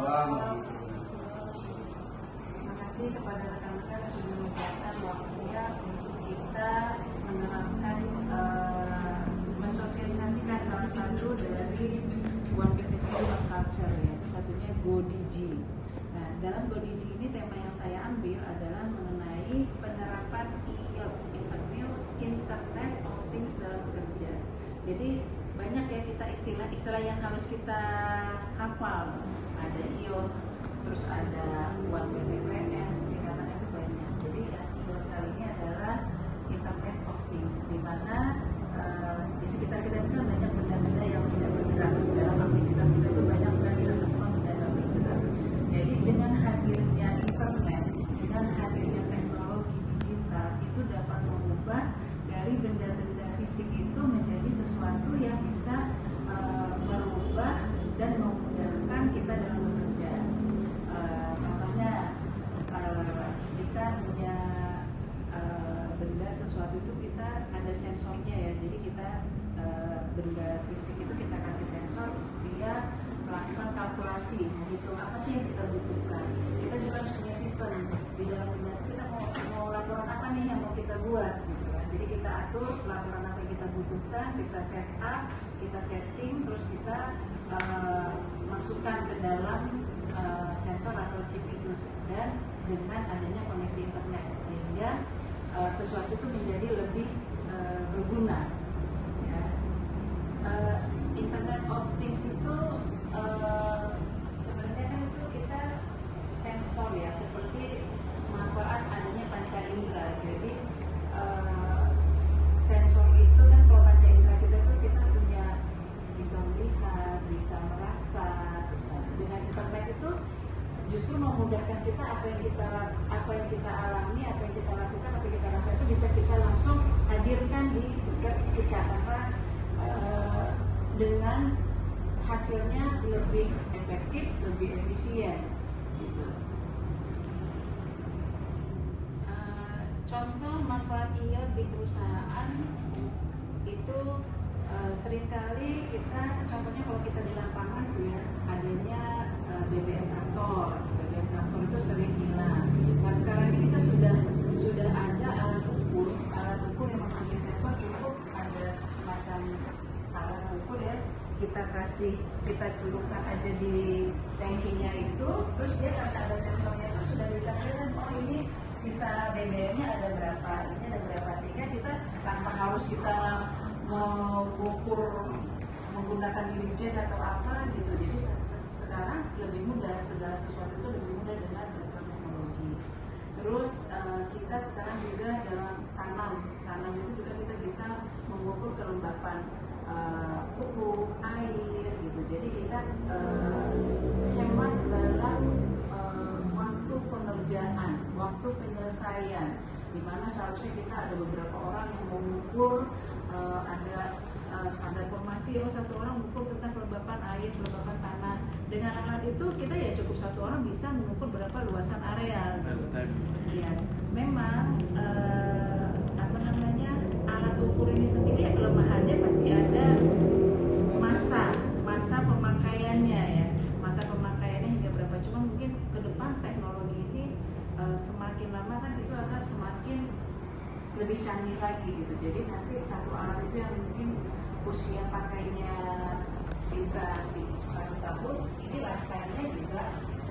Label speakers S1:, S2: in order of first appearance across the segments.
S1: Waalaikumsalam. Terima kasih kepada rekan-rekan yang sudah menyempatkan waktunya untuk kita menerapkan mensosialisasikan salah satu dari One PPT One Culture, yaitu satunya GoDigi. Nah, dalam GoDigi ini tema yang saya ambil adalah mengenai penerapan IoT, Internet of Things dalam bekerja. Jadi banyak ya kita istilah yang harus kita hafal. Ada IoT, terus ada One PPPN, singkatannya itu banyak. Jadi IoT kali ini adalah Internet of Things, di mana di sekitar kita itu banyak benda-benda yang tidak bergerak. Dalam aktivitas kita itu banyak sekali teman-teman benda yang bergerak. Jadi dengan hadirnya internet, dengan hadirnya teknologi digital, itu dapat mengubah dari benda-benda fisik itu menjadi sesuatu yang bisa merubah dan memudahkan kita dalam bekerja. Contohnya kita punya benda sesuatu itu kita ada sensornya ya, jadi kita benda fisik itu kita kasih sensor, dia melakukan kalkulasi, menghitung apa sih yang kita butuhkan. Kita juga harus punya sistem di dalam benda itu, kita mau laporan apa nih yang mau kita buat gitu kan. Jadi kita atur laporan apa yang kita butuhkan, kita set up, kita setting, terus kita masukkan ke dalam sensor atau chip itu, dan dengan adanya koneksi internet sehingga sesuatu itu menjadi lebih berguna. Ya. Internet of Things itu sebenarnya kan itu kita sensor ya, seperti manfaat adanya panca indera. Jadi sensor itu kan, kalau panca indera kita itu kita punya bisa melihat, bisa merasa. Dengan internet itu justru memudahkan kita apa yang kita alami, apa yang kita lakukan, apa yang kita rasa itu bisa kita langsung hadirkan di dekat kita, karena dengan hasilnya lebih efektif, lebih efisien. Gitu. Contoh manfaat IoT di perusahaan itu seringkali kita, contohnya kalau kita di lapangan tuh ya, adanya BBM traktor itu sering hilang. Nah sekarang ini kita sudah ada alat ukur yang mempunyai sensor, cukup ada semacam alat ukur ya, kita celupkan aja di tankinya itu, terus dia karena ada sensornya itu sudah bisa kelihatan, oh ini sisa BBM-nya ada berapa, ini ada berapa, sehingga kita tanpa harus kita mengukur menggunakan dirijen atau apa gitu. Jadi sekarang lebih mudah, segala sesuatu itu lebih mudah dengan bantuan teknologi. Terus kita sekarang juga dalam tanam itu juga kita bisa mengukur kelembapan pupuk, air gitu. Jadi kita hemat dalam waktu pengerjaan, waktu penyelesaian, di mana seharusnya kita ada beberapa orang yang mengukur, ada standar formasi, satu orang mengukur tentang kelembapan air, kelembapan tanah. Dengan alat itu kita ya cukup satu orang bisa mengukur berapa luasan areal. Ya, memang alat ukur ini sendiri ya, kelemahannya pasti ada masa pemakaiannya ya, masa pemakaiannya hingga berapa. Cuma mungkin ke depan teknologi ini semakin lama kan itu akan semakin lebih canggih lagi gitu. Jadi nanti satu alat itu yang mungkin usia pakainya bisa di 1 tahun, ini lifetime-nya bisa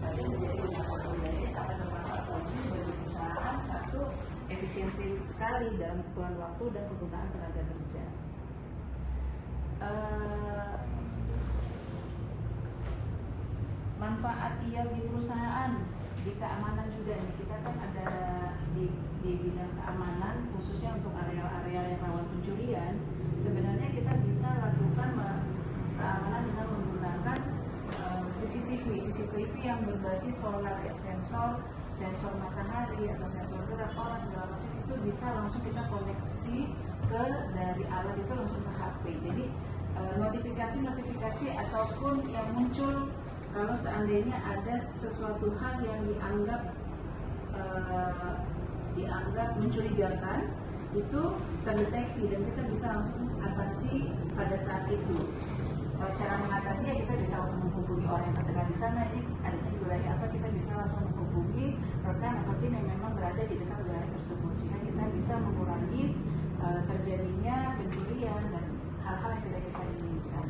S1: saja menjadi 5 tahun. Jadi sangat bermanfaat bagi perusahaan, satu efisiensi sekali dalam penggunaan waktu dan penggunaan tenaga kerja. Manfaat IoT di perusahaan, di keamanan juga nih. Kita kan ada di bidang keamanan, khususnya untuk area-area yang rawan pencurian. Sebenarnya kita bisa lakukan keamanan dengan menggunakan CCTV yang berbasis solar, sensor matahari atau sensor gerak orang segala macam, itu bisa langsung kita koneksi dari alat itu langsung ke HP. Jadi notifikasi ataupun yang muncul kalau seandainya ada sesuatu hal yang dianggap mencurigakan, itu terdeteksi dan kita bisa langsung atasi pada saat itu. Cara mengatasinya kita bisa langsung menghubungi orang yang terkena di sana ini adanya di wilayah apa, kita bisa langsung menghubungi rekan atau tim yang memang berada di dekat wilayah tersebut, sehingga kita bisa mengurangi terjadinya pencurian dan hal-hal yang tidak kita inginkan.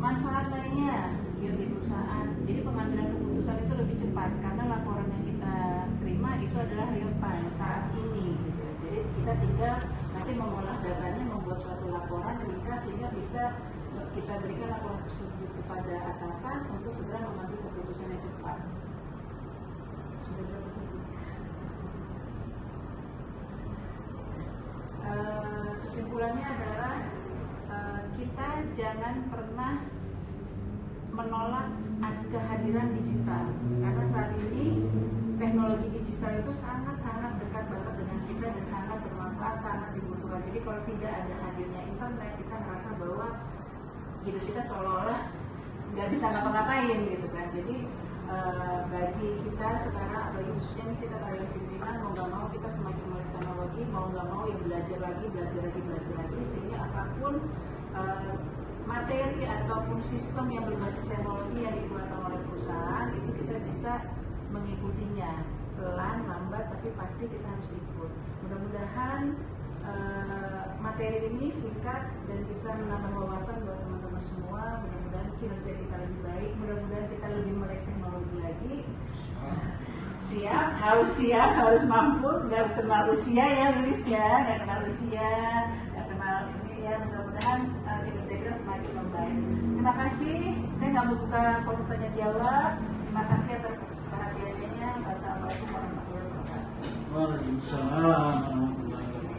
S1: Manfaat lainnya di perusahaan, jadi pengambilan keputusan itu lebih cepat karena laporan yang kita terima itu adalah real time saat ini gitu. Jadi kita tinggal nanti mengolah datanya, membuat suatu laporan ringkas sehingga bisa kita berikan laporan tersebut kepada atasan untuk segera mengambil keputusan yang cepat. Sudah berapa detik? Kesimpulannya adalah kita jangan pernah menolak kehadiran digital, karena saat ini teknologi digital itu sangat-sangat dekat banget dengan kita dan sangat bermanfaat, sangat dibutuhkan. Jadi kalau tidak ada hadirnya internet, kita merasa bahwa hidup kita seolah-olah nggak bisa ngapa-ngapain gitu kan. Jadi bagi kita sekarang, bagi khususnya kita para pimpinan, mau nggak mau kita semakin melek teknologi, mau nggak mau ya belajar lagi, sehingga apapun materi ataupun sistem yang berbasis teknologi yang digunakan oleh perusahaan itu kita bisa mengikutinya, pelan, lambat, tapi pasti kita harus ikut. Mudah-mudahan materi ini singkat dan bisa menambah wawasan buat teman-teman semua. Mudah-mudahan kinerja kita lebih baik, mudah-mudahan kita lebih melek teknologi lagi. Siap, harus mampu, nggak kenal usia ya Luis ya, nggak kenal usia, nggak kenal ini ya. Mudah-mudahan kinerja kita semakin membaik. Terima kasih, saya nggak membuka kolom tanya jawab. Terima kasih atas perhatiannya. Wassalamualaikum warahmatullahi wabarakatuh.
S2: Waalaikumsalam.